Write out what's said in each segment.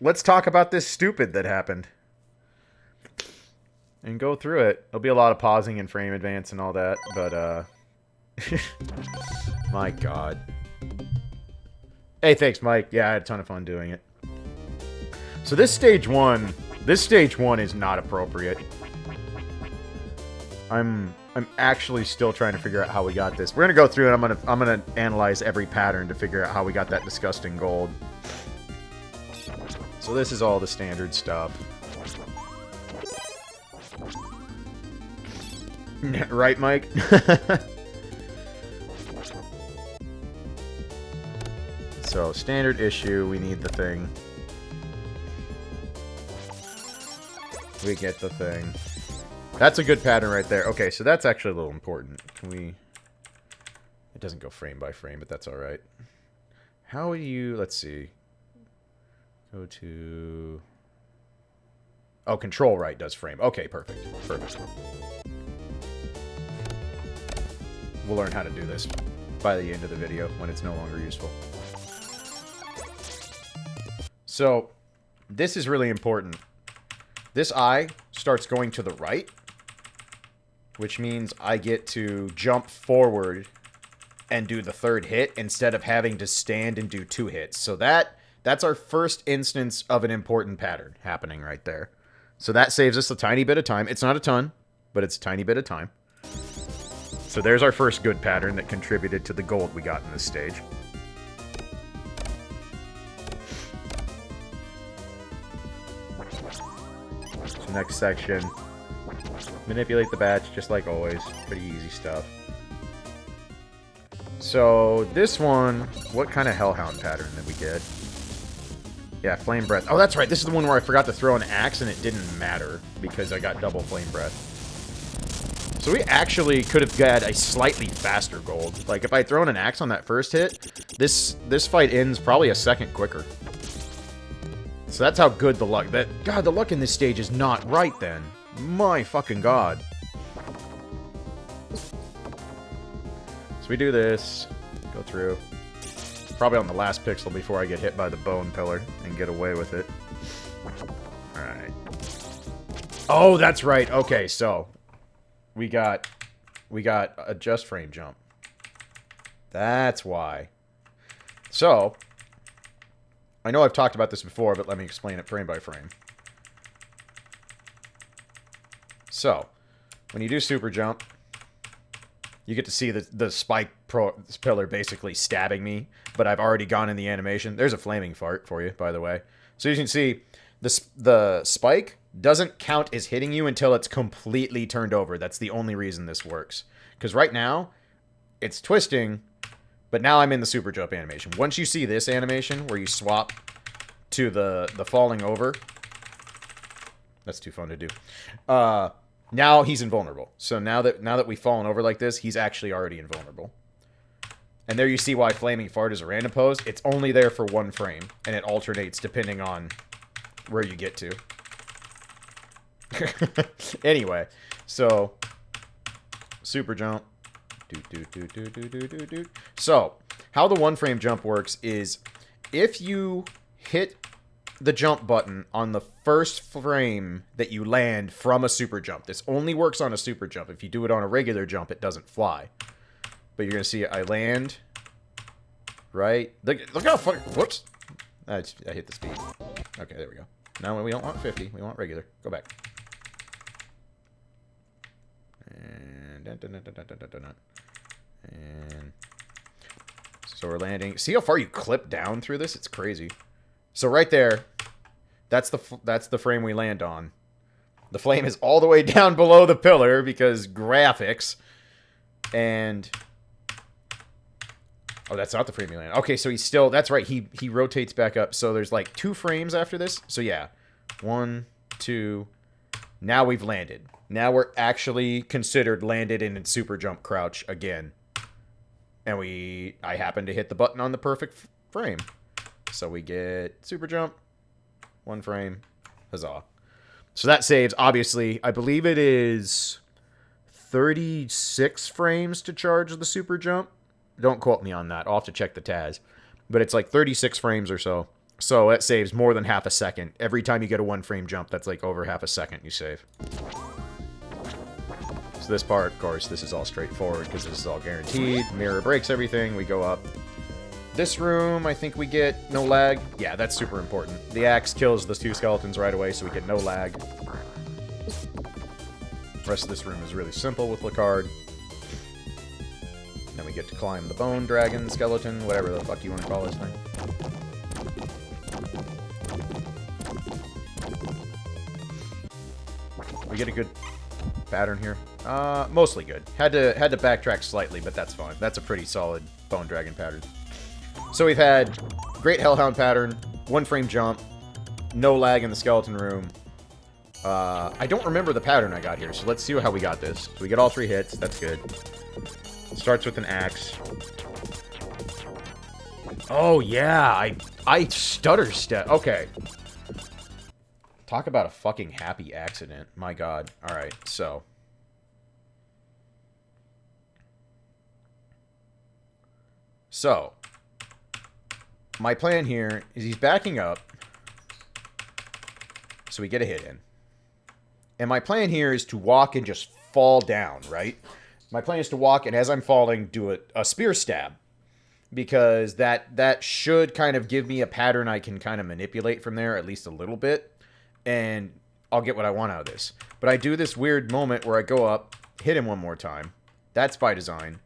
let's talk about this stupid that happened. And go through it. There'll be a lot of pausing and frame advance and all that, but, my god. Hey, thanks, Mike. Yeah, I had a ton of fun doing it. So this stage one is not appropriate. I'm actually still trying to figure out how we got this. We're gonna go through and I'm gonna analyze every pattern to figure out how we got that disgusting gold. So this is all the standard stuff. Right, Mike? So, standard issue, we need the thing. We get the thing. That's a good pattern right there. Okay, so that's actually a little important. Can we... It doesn't go frame by frame, but that's alright. How do you... Let's see. Go to... Oh, control right does frame. Okay, perfect. Perfect. We'll learn how to do this by the end of the video when it's no longer useful. So, this is really important. This eye starts going to the right, which means I get to jump forward and do the third hit instead of having to stand and do 2 hits. So that's our first instance of an important pattern happening right there. So that saves us a tiny bit of time. It's not a ton, but it's a tiny bit of time. So there's our first good pattern that contributed to the gold we got in this stage. So next section, manipulate the bats just like always. Pretty easy stuff. So this one, what kind of Hellhound pattern did we get? Yeah, Flame Breath. Oh, that's right. This is the one where I forgot to throw an axe and it didn't matter because I got double Flame Breath. So we actually could have got a slightly faster gold. Like, if I had thrown an axe on that first hit, this fight ends probably a second quicker. So that's how good the luck... God, the luck in this stage is not right, then. My fucking god. So we do this. Go through. Probably on the last pixel before I get hit by the bone pillar and get away with it. Alright. Oh, that's right. Okay, so... We got a just frame jump. That's why. So, I know I've talked about this before, but let me explain it frame by frame. So, when you do super jump, you get to see the spike pillar basically stabbing me, but I've already gone in the animation. There's a flaming fart for you, by the way. So you can see the spike doesn't count as hitting you until it's completely turned over. That's the only reason this works. Because right now, it's twisting, but now I'm in the super jump animation. Once you see this animation, where you swap to the falling over, that's too fun to do. Now he's invulnerable. So now that we've fallen over like this, he's actually already invulnerable. And there you see why Flaming Fart is a random pose. It's only there for 1 frame, and it alternates depending on where you get to. Anyway, so super jump. So, how the 1 frame jump works is if you hit the jump button on the first frame that you land from a super jump. This only works on a super jump. If you do it on a regular jump, it doesn't fly. But you're going to see I land. Right? Look how fucking... Whoops. I hit the speed. Okay, there we go. Now we don't want 50. We want regular. Go back. And so we're landing. See how far you clip down through this? It's crazy. So right there, that's the frame we land on. The flame is all the way down below the pillar because graphics. And oh, that's not the frame we land. Okay, so he's still... That's right. He rotates back up. So there's like 2 frames after this. So yeah, 1, 2. Now we've landed. Now we're actually considered landed in super jump crouch again. And I happen to hit the button on the perfect frame. So we get super jump, 1 frame, huzzah. So that saves, obviously, I believe it is 36 frames to charge the super jump. Don't quote me on that. I'll have to check the TAS. But it's like 36 frames or so. So that saves more than half a second. Every time you get a 1-frame jump, that's like over half a second you save. So this part, of course, this is all straightforward because this is all guaranteed. Mirror breaks everything. We go up. This room, I think we get no lag. Yeah, that's super important. The axe kills the 2 skeletons right away, so we get no lag. The rest of this room is really simple with Lecarde. Then we get to climb the bone dragon skeleton, whatever the fuck you want to call this thing. We get a good pattern here. Mostly good. Had to backtrack slightly, but that's fine. That's a pretty solid bone dragon pattern. So we've had great hellhound pattern, 1-frame jump, no lag in the skeleton room. I don't remember the pattern I got here, so let's see how we got this. So we get all 3 hits. That's good. Starts with an axe. Oh yeah, I stutter step. Okay. Talk about a fucking happy accident. My god. Alright, so. So. My plan here is he's backing up. So we get a hit in. And my plan here is to walk and just fall down, right? My plan is to walk and as I'm falling, do a spear stab. Because that should kind of give me a pattern I can kind of manipulate from there, at least a little bit. And I'll get what I want out of this. But I do this weird moment where I go up, hit him one more time. That's by design.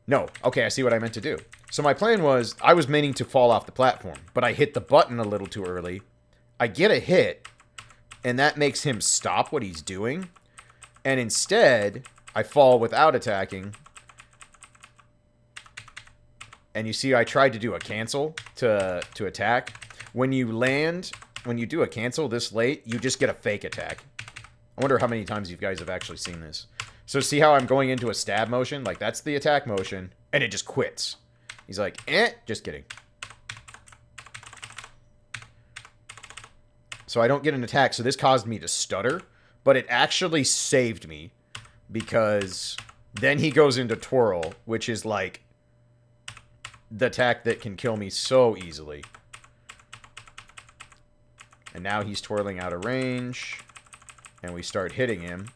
No. Okay, I see what I meant to do. So my plan was, I was meaning to fall off the platform. But I hit the button a little too early. I get a hit. And that makes him stop what he's doing. And instead, I fall without attacking. And you see, I tried to do a cancel to attack. When you land... When you do a cancel this late, you just get a fake attack. I wonder how many times you guys have actually seen this. So see how I'm going into a stab motion? Like, that's the attack motion. And it just quits. He's like, just kidding. So I don't get an attack. So this caused me to stutter. But it actually saved me. Because then he goes into twirl. Which is like the attack that can kill me so easily. And now he's twirling out of range. And we start hitting him.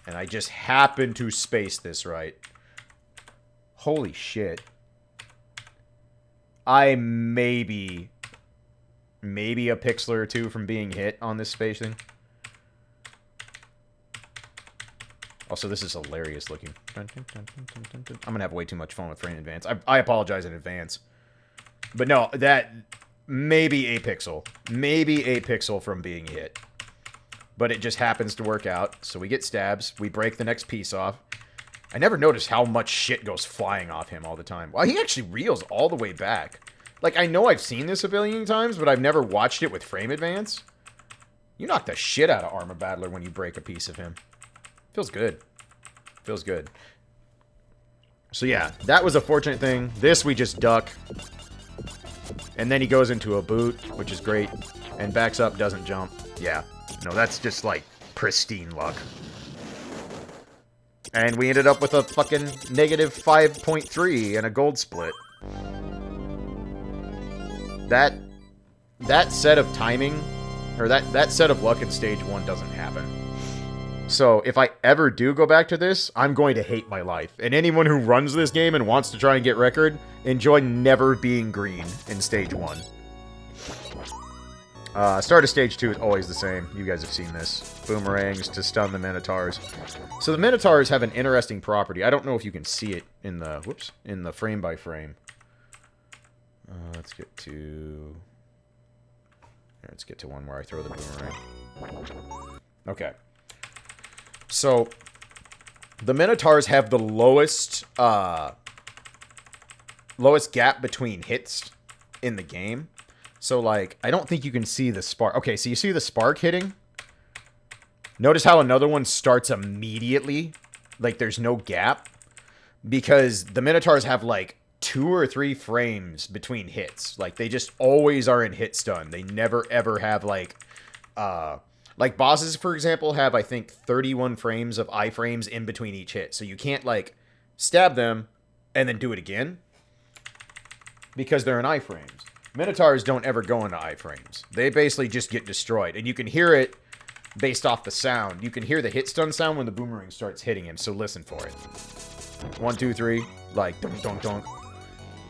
And I just happen to space this right. Holy shit. I maybe a pixel or 2 from being hit on this spacing. Also, this is hilarious looking. I'm going to have way too much fun with frame advance. I apologize in advance. But no, that... Maybe a pixel. Maybe a pixel from being hit. But it just happens to work out. So we get stabs. We break the next piece off. I never noticed how much shit goes flying off him all the time. Wow, he actually reels all the way back. Like, I know I've seen this a billion times, but I've never watched it with frame advance. You knock the shit out of Armor Battler when you break a piece of him. Feels good. Feels good. So yeah, that was a fortunate thing. This we just duck. And then he goes into a boot, which is great. And backs up, doesn't jump. Yeah. No, that's just, like, pristine luck. And we ended up with a fucking negative 5.3 and a gold split. That set of timing, or that set of luck in stage 1 doesn't happen. So, if I ever do go back to this, I'm going to hate my life. And anyone who runs this game and wants to try and get record, enjoy never being green in stage 1. Start of stage 2 is always the same. You guys have seen this. Boomerangs to stun the Minotaurs. So the Minotaurs have an interesting property. I don't know if you can see it in the, in the frame by frame. Let's get to one where I throw the boomerang. Okay. So, the Minotaurs have the lowest gap between hits in the game. So, like, I don't think you can see the spark. Okay, so you see the spark hitting? Notice how another one starts immediately? Like, there's no gap? Because the Minotaurs have, like, 2 or 3 frames between hits. Like, they just always are in hit stun. They never, ever have, like, bosses, for example, have, I think, 31 frames of iframes in between each hit. So you can't, like, stab them and then do it again. Because they're in iframes. Minotaurs don't ever go into iframes. They basically just get destroyed. And you can hear it based off the sound. You can hear the hit stun sound when the boomerang starts hitting him, so listen for it. 1, 2, 3. Like, dunk, dunk, dunk.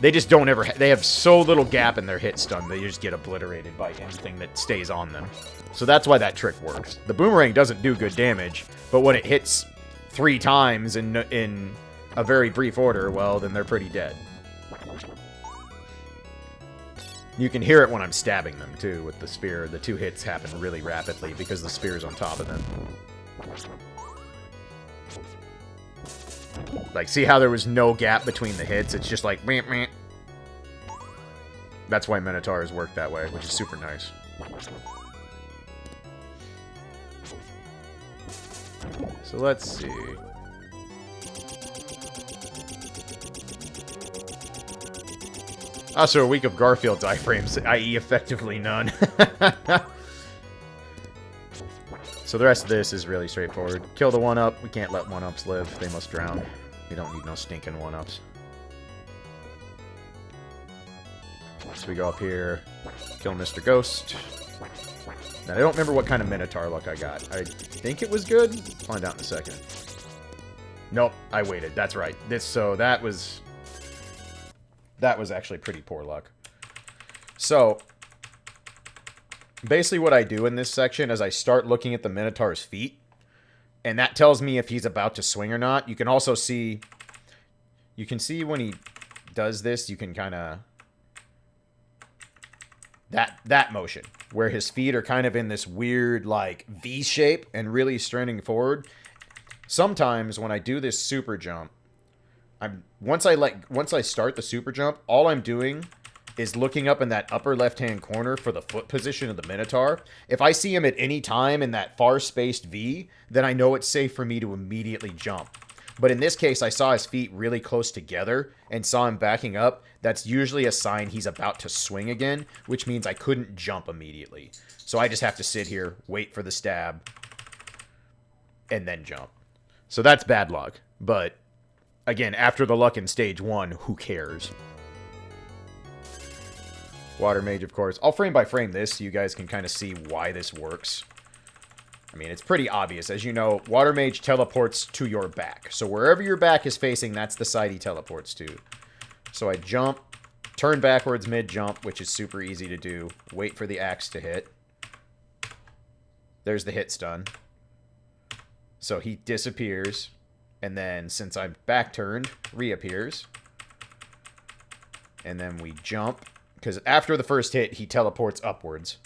They just don't ever... They have so little gap in their hit stun, they just get obliterated by anything that stays on them. So that's why that trick works. The boomerang doesn't do good damage, but when it hits 3 times in a very brief order, well, then they're pretty dead. You can hear it when I'm stabbing them, too, with the spear. The 2 hits happen really rapidly because the spear's on top of them. Like, see how there was no gap between the hits? It's just like, meh, meh. That's why Minotaurs work that way, which is super nice. So let's see. Also, a week of Garfield's iframes, i.e. effectively none. So the rest of this is really straightforward. Kill the 1-up. We can't let 1-ups live. They must drown. We don't need no stinking 1-ups. So we go up here, kill Mr. Ghost. Now, I don't remember what kind of Minotaur luck I got. I think it was good. Find out in a second. Nope, I waited. That's right. That was actually pretty poor luck. So, basically what I do in this section is I start looking at the Minotaur's feet, and that tells me if he's about to swing or not. You can also see... You can see when he does this, you can kind of... That motion, where his feet are kind of in this weird, like, V shape and really straining forward. Sometimes when I do this super jump, once I start the super jump, all I'm doing is looking up in that upper left-hand corner for the foot position of the Minotaur. If I see him at any time in that far-spaced V, then I know it's safe for me to immediately jump. But in this case, I saw his feet really close together and saw him backing up. That's usually a sign he's about to swing again, which means I couldn't jump immediately. So I just have to sit here, wait for the stab, and then jump. So that's bad luck. But, again, after the luck in stage 1, who cares? Water Mage, of course. I'll frame by frame this so you guys can kind of see why this works. I mean, it's pretty obvious. As you know, Water Mage teleports to your back. So wherever your back is facing, that's the side he teleports to. So I jump, turn backwards mid-jump, which is super easy to do. Wait for the axe to hit. There's the hit stun. So he disappears. And then, since I'm back-turned, reappears. And then we jump. Because after the first hit, he teleports upwards.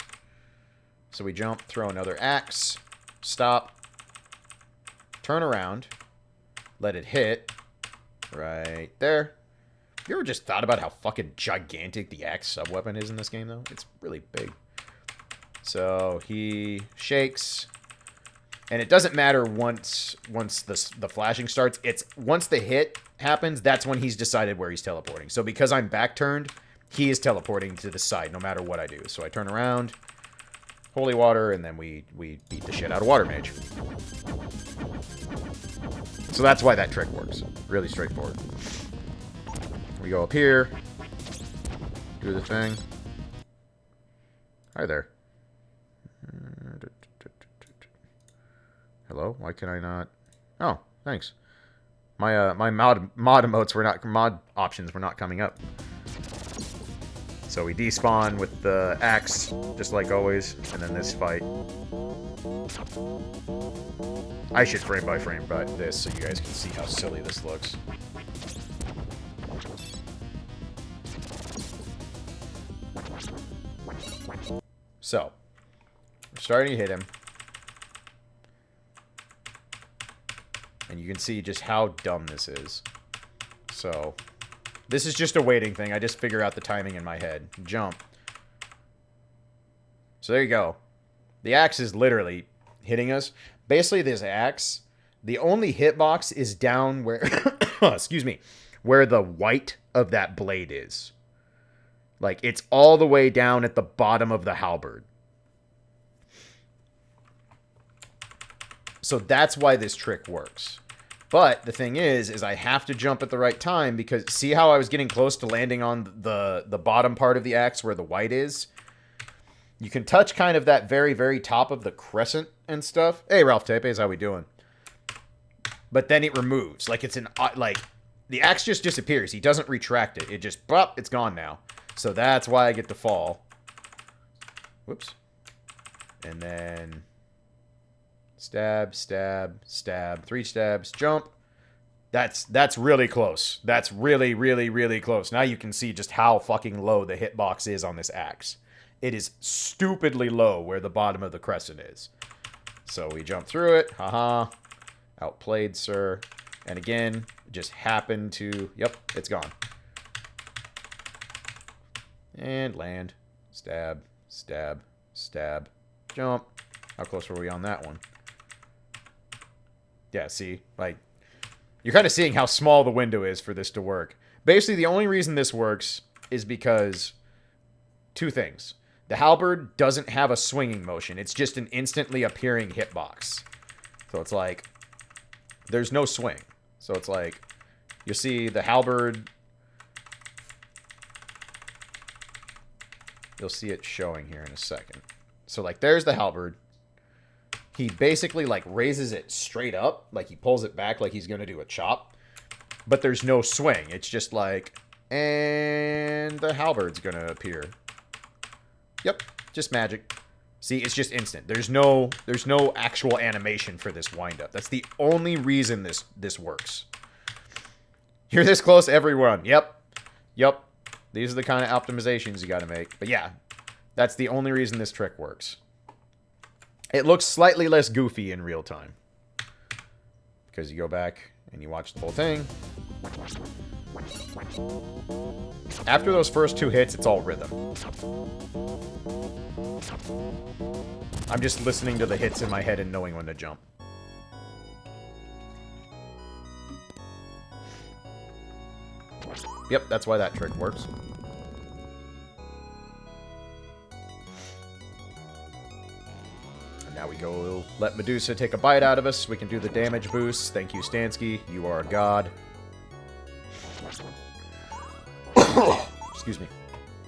So we jump, throw another axe. Stop, turn around, let it hit, right there. You ever just thought about how fucking gigantic the axe sub-weapon is in this game, though? It's really big. So he shakes, and it doesn't matter once the flashing starts. It's once the hit happens, that's when he's decided where he's teleporting. So because I'm back-turned, he is teleporting to the side no matter what I do. So I turn around, holy water, and then we beat the shit out of Water Mage. So that's why that trick works. Really straightforward. We go up here, do the thing. Hi there. Hello? Why can I not? Oh, thanks. My mod emotes were not, mod options were not coming up. So we despawn with the axe, just like always, and then this fight. I should frame by frame this so you guys can see how silly this looks. So, we're starting to hit him. And you can see just how dumb this is. So, this is just a waiting thing. I just figure out the timing in my head. Jump. So there you go. The axe is literally hitting us. Basically, this axe, the only hitbox is down where, excuse me, where the white of that blade is. Like, it's all the way down at the bottom of the halberd. So that's why this trick works. But the thing is I have to jump at the right time because see how I was getting close to landing on the bottom part of the axe where the white is? You can touch kind of that very, very top of the crescent and stuff. Hey, Ralph Tepes, how we doing? But then it removes. Like, it's an... Like, the axe just disappears. He doesn't retract it. It just... Bop, it's gone now. So that's why I get to fall. Whoops. And then... Stab, stab, stab. 3 stabs. Jump. That's really close. That's really, really, really close. Now you can see just how fucking low the hitbox is on this axe. It is stupidly low where the bottom of the crescent is. So we jump through it. Haha. Outplayed, sir. And again, just happened to... Yep, it's gone. And land. Stab, stab, stab. Jump. How close were we on that one? Yeah, see? Like, you're kind of seeing how small the window is for this to work. Basically, the only reason this works is because... 2 things. The halberd doesn't have a swinging motion. It's just an instantly appearing hitbox. So it's like, there's no swing. So it's like, you see the halberd. You'll see it showing here in a second. So like, there's the halberd. He basically like raises it straight up. Like he pulls it back like he's going to do a chop. But there's no swing. It's just like, and the halberd's going to appear. Yep, just magic. See, it's just instant. There's no actual animation for this wind-up. That's the only reason this works. You're this close, everyone. Yep. Yep. These are the kind of optimizations you got to make. But yeah, that's the only reason this trick works. It looks slightly less goofy in real time. Because you go back and you watch the whole thing. After those first 2 hits, it's all rhythm. I'm just listening to the hits in my head and knowing when to jump. Yep, that's why that trick works. And now we go let Medusa take a bite out of us. We can do the damage boost. Thank you, Stansky. You are a god. Excuse me.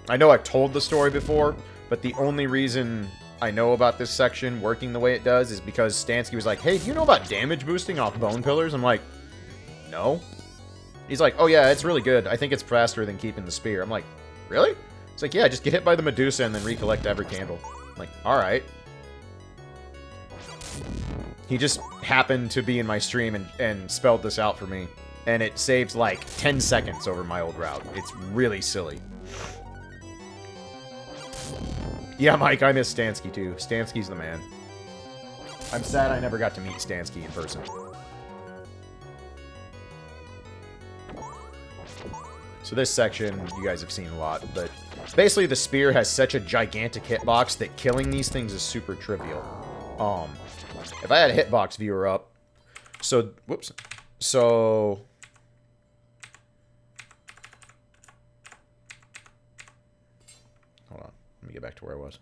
I know I've told the story before, but the only reason I know about this section working the way it does is because Stansky was like, hey, do you know about damage boosting off bone pillars? I'm like, no. He's like, oh yeah, it's really good. I think it's faster than keeping the spear. I'm like, really? It's like, yeah, just get hit by the Medusa and then recollect every candle. I'm like, alright. He just happened to be in my stream and spelled this out for me. And it saves like 10 seconds over my old route. It's really silly. Yeah, Mike, I miss Stansky too. Stansky's the man. I'm sad I never got to meet Stansky in person. So this section, you guys have seen a lot, but basically the spear has such a gigantic hitbox that killing these things is super trivial. If I had a hitbox viewer up, so, whoops, so... Hold on, let me get back to where I was.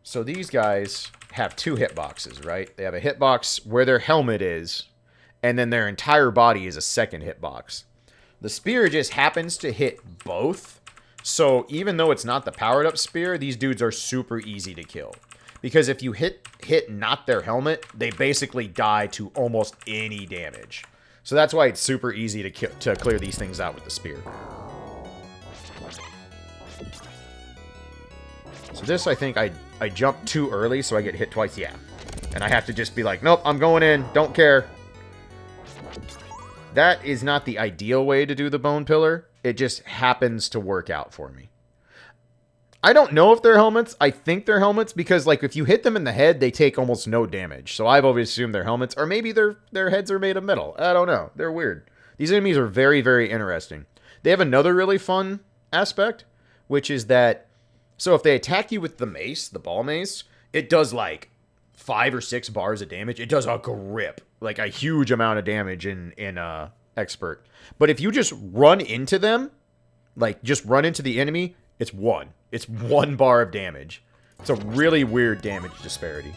So these guys have 2 hitboxes, right? They have a hitbox where their helmet is, and then their entire body is a second hitbox. The spear just happens to hit both, so even though it's not the powered up spear, these dudes are super easy to kill. Because if you hit not their helmet, they basically die to almost any damage. So that's why it's super easy to clear these things out with the spear. So this, I think, I jumped too early, so I get hit twice. Yeah. And I have to just be like, nope, I'm going in. Don't care. That is not the ideal way to do the bone pillar. It just happens to work out for me. I don't know if they're helmets. I think they're helmets because, like, if you hit them in the head, they take almost no damage. So I've always assumed they're helmets. Or maybe their heads are made of metal. I don't know. They're weird. These enemies are very, very interesting. They have another really fun aspect, which is that... So if they attack you with the mace, the ball mace, it does, like, 5 or 6 bars of damage. It does a grip. Like, a huge amount of damage in Expert. But if you just run into them, like, just run into the enemy, it's 1. It's 1 bar of damage. It's a really weird damage disparity.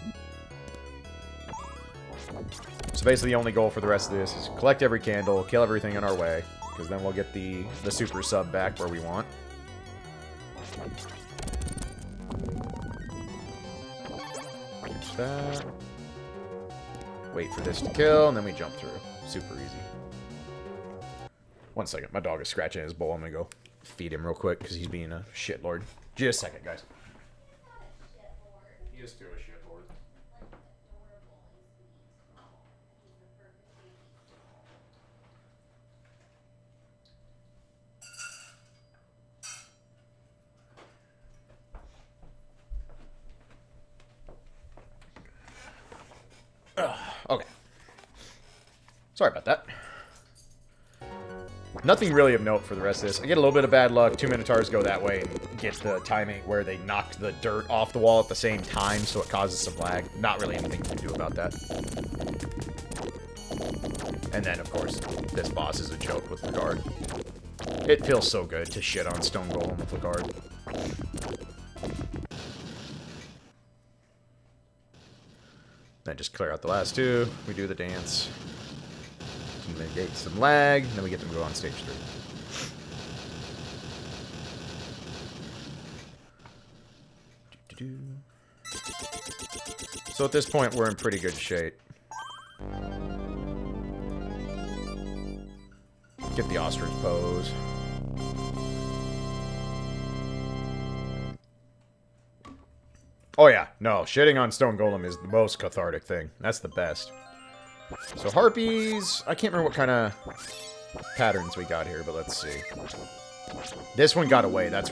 So basically the only goal for the rest of this is collect every candle, kill everything in our way, because then we'll get the super sub back where we want. Catch that. Wait for this to kill, and then we jump through. Super easy. 1 second, my dog is scratching his bowl. I'm gonna go feed him real quick, because he's being a shitlord. Just a second, guys. He is still a shitlord. Okay. Sorry about that. Nothing really of note for the rest of this. I get a little bit of bad luck. 2 Minotaurs go that way and get the timing where they knock the dirt off the wall at the same time, so it causes some lag. Not really anything to do about that. And then, of course, this boss is a joke with Lecarde. It feels so good to shit on Stone Golem with Lecarde. Then just clear out the last 2. We do the dance. Mitigate some lag, and then we get them to go on stage 3. So at this point, we're in pretty good shape. Get the ostrich pose. Oh yeah, no, shitting on Stone Golem is the most cathartic thing. That's the best. So harpies, I can't remember what kind of patterns we got here, but let's see. This one got away, that's right.